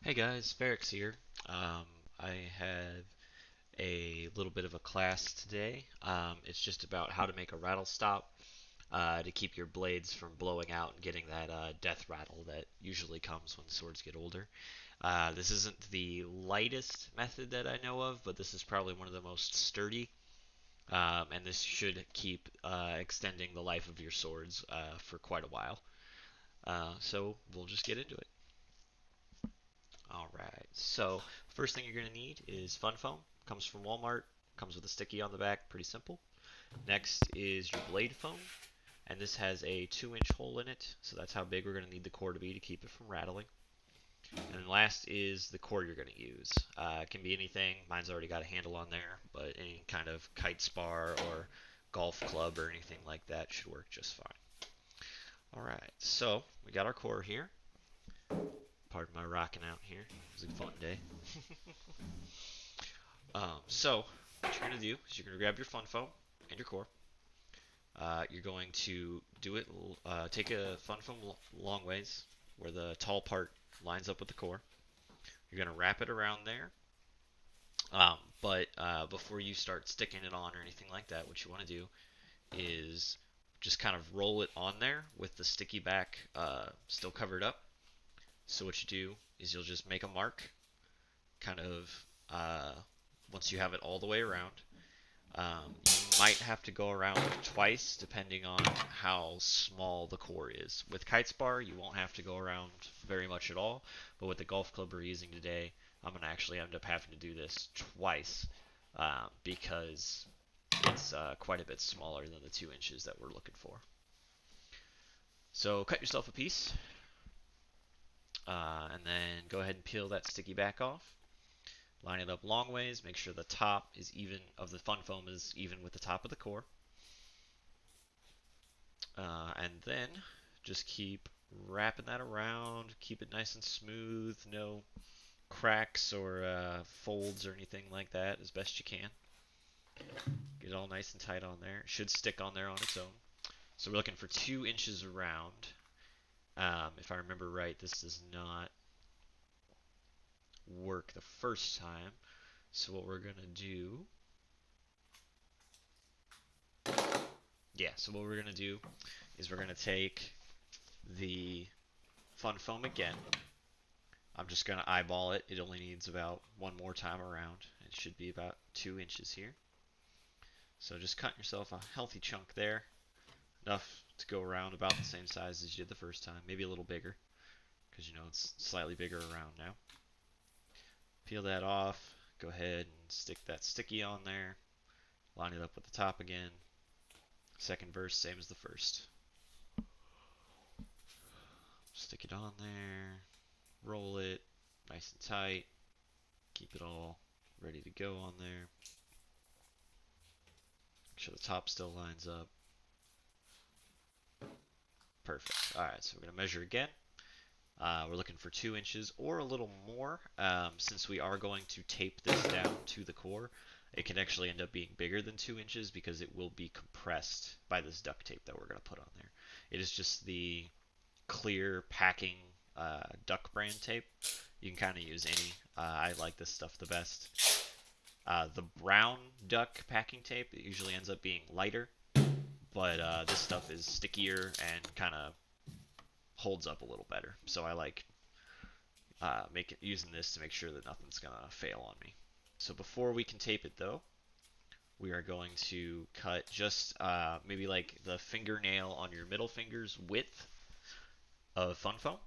Hey guys, Ferrex here. I have a little bit of a class today. It's just about how to make a rattle stop to keep your blades from blowing out and getting that death rattle that usually comes when swords get older. This isn't the lightest method that I know of, but this is probably one of the most sturdy, and this should keep extending the life of your swords for quite a while. So we'll just get into it. All right. So first thing you're going to need is fun foam. Comes from Walmart. Comes with a sticky on the back. Pretty simple. Next is your blade foam, and this has a 2-inch hole in it. So that's how big we're going to need the core to be to keep it from rattling. And then last is the core you're going to use. It can be anything. Mine's already got a handle on there, but any kind of kite spar or golf club or anything like that should work just fine. All right. So we got our core here. Pardon my rocking out here. It was a fun day. So what you're gonna do is you're gonna grab your fun foam and your core. You're going to do it. Take a fun foam long ways where the tall part lines up with the core. You're gonna wrap it around there. But before you start sticking it on or anything like that, what you want to do is just kind of roll it on there with the sticky back still covered up. So what you do is you'll just make a mark, kind of once you have it all the way around. You might have to go around twice depending on how small the core is. With kite spar, you won't have to go around very much at all, but with the golf club we're using today, I'm going to actually end up having to do this twice because it's quite a bit smaller than the 2 inches that we're looking for. So cut yourself a piece, and then go ahead and peel that sticky back off. Line it up long ways. Make sure the top is even of the fun foam is even with the top of the core. And then just keep wrapping that around. Keep it nice and smooth. No cracks or folds or anything like that as best you can. Get it all nice and tight on there. It should stick on there on its own. So we're looking for 2 inches around. If I remember right, this does not work the first time. So what we're going to do... Yeah, so what we're going to do is we're going to take the fun foam again. I'm just going to eyeball it. It only needs about one more time around. It should be about 2 inches here. So just cut yourself a healthy chunk there. Enough to go around about the same size as you did the first time. Maybe a little bigger because you know it's slightly bigger around now. Peel that off. Go ahead and stick that sticky on there. Line it up with the top again. Second verse, same as the first. Stick it on there. Roll it nice and tight. Keep it all ready to go on there. Make sure the top still lines up. Perfect. Alright, so we're going to measure again. We're looking for 2 inches or a little more. Since we are going to tape this down to the core, it can actually end up being bigger than 2 inches because it will be compressed by this duct tape that we're going to put on there. It is just the clear packing duck brand tape. You can kind of use any. I like this stuff the best. The brown duck packing tape, it usually ends up being lighter, but this stuff is stickier and kind of holds up a little better. So I like using this to make sure that nothing's gonna fail on me. So before we can tape it though, we are going to cut just maybe like the fingernail on your middle finger's width of fun foam.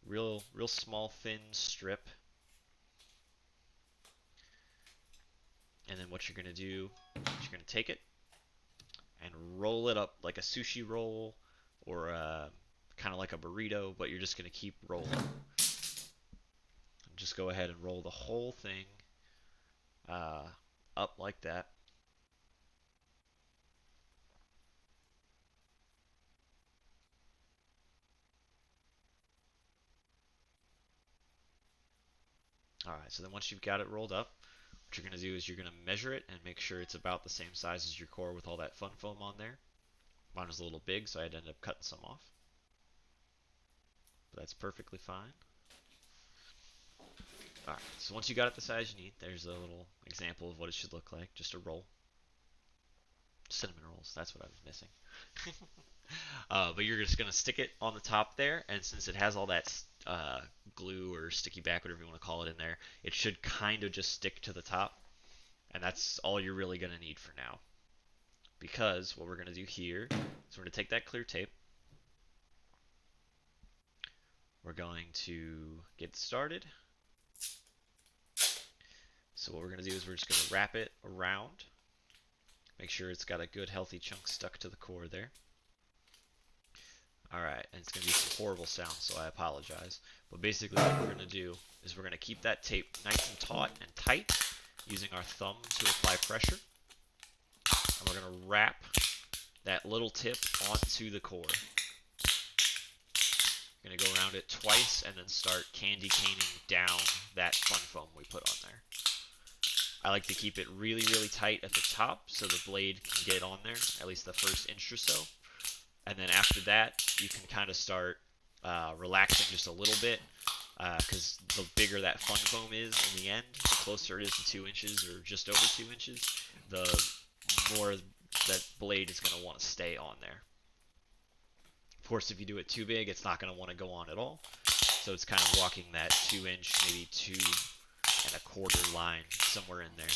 Real small thin strip. And then what you're gonna do is you're gonna take it and roll it up like a sushi roll or kind of like a burrito, but you're just going to keep rolling. Just go ahead and roll the whole thing uh, up like that. Alright, so then once you've got it rolled up, what you're going to do is you're going to measure it and make sure it's about the same size as your core with all that fun foam on there. Mine was a little big, so I had to end up cutting some off. But That's perfectly fine. Alright, so once you got it the size you need, there's a little example of what it should look like. Just a roll. Cinnamon rolls, that's what I was missing. But you're just going to stick it on the top there, and since it has all that glue or sticky back, whatever you want to call it in there, it should kind of just stick to the top. And that's all you're really going to need for now. Because what we're going to do here is we're going to take that clear tape. We're going to get started. So what we're going to do is we're just going to wrap it around. Make sure it's got a good healthy chunk stuck to the core there. Alright, and it's going to be some horrible sounds, so I apologize. But basically what we're going to do is we're going to keep that tape nice and taut and tight using our thumb to apply pressure. And we're going to wrap that little tip onto the core. We're going to go around it twice and then start candy caning down that fun foam we put on there. I like to keep it really, really tight at the top so the blade can get on there, at least the first inch or so. And then after that, you can kind of start relaxing just a little bit, because the bigger that fun foam is in the end, the closer it is to 2 inches or just over 2 inches, the more that blade is going to want to stay on there. Of course, if you do it too big, it's not going to want to go on at all. So it's kind of walking that 2 inch, maybe 2.25 line somewhere in there.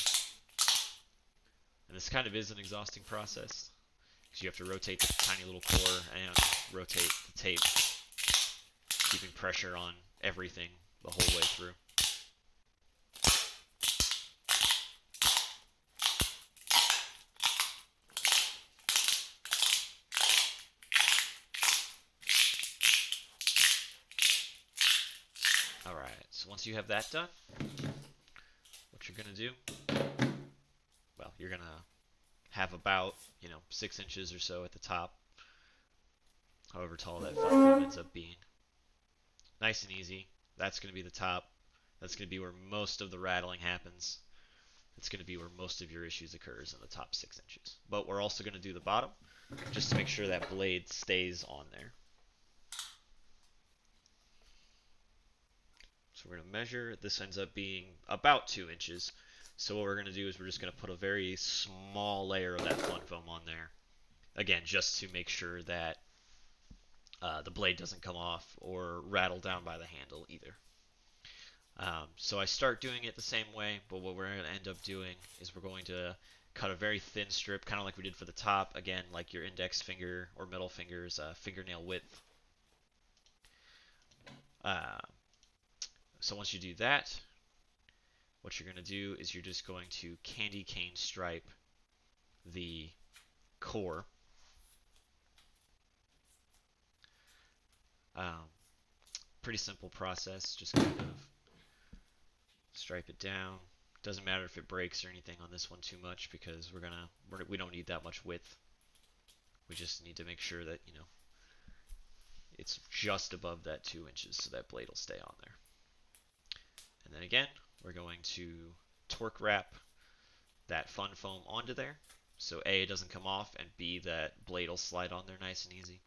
And this kind of is an exhausting process, because you have to rotate the tiny little core and rotate the tape, keeping pressure on everything the whole way through. Alright, so once you have that done, what you're going to do, well, you're going to have about, 6 inches or so at the top, however tall that fun foam ends up being. Nice and easy. That's going to be the top. That's going to be where most of the rattling happens. It's going to be where most of your issues occurs in the top 6 inches. But we're also going to do the bottom, just to make sure that blade stays on there. So we're going to measure. This ends up being about 2 inches. So what we're going to do is we're just going to put a very small layer of that fun foam on there. Again, just to make sure that the blade doesn't come off or rattle down by the handle either. So I start doing it the same way, but what we're going to end up doing is we're going to cut a very thin strip, kind of like we did for the top, again, like your index finger or middle finger's fingernail width. So once you do that, what you're going to do is you're just going to candy cane stripe the core. Pretty simple process, just kind of stripe it down. Doesn't matter if it breaks or anything on this one too much, because we don't need that much width. We just need to make sure that it's just above that 2 inches, so that blade will stay on there. And then again, we're going to torque wrap that fun foam onto there, so A, it doesn't come off, and B, that blade will slide on there nice and easy.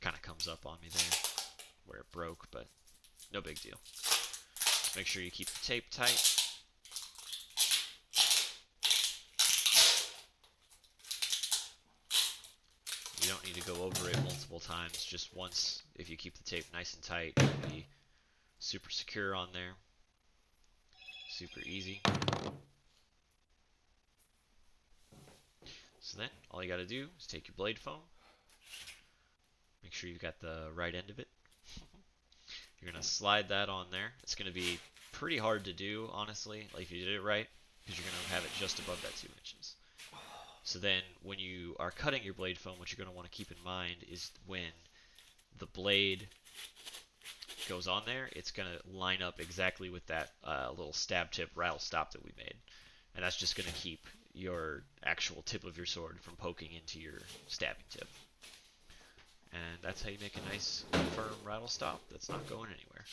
Kind of comes up on me there where it broke, but no big deal. Make sure you keep the tape tight. You don't need to go over it multiple times, just once. If you keep the tape nice and tight, it'll be super secure on there. Super easy. So then, all you gotta do is take your blade foam. Make sure you've got the right end of it. You're going to slide that on there. It's going to be pretty hard to do, honestly, like if you did it right, because you're going to have it just above that 2 inches. So then when you are cutting your blade foam, what you're going to want to keep in mind is when the blade goes on there, it's going to line up exactly with that little stab tip rattle stop that we made. And that's just going to keep your actual tip of your sword from poking into your stabbing tip. And that's how you make a nice, firm rattle stop that's not going anywhere.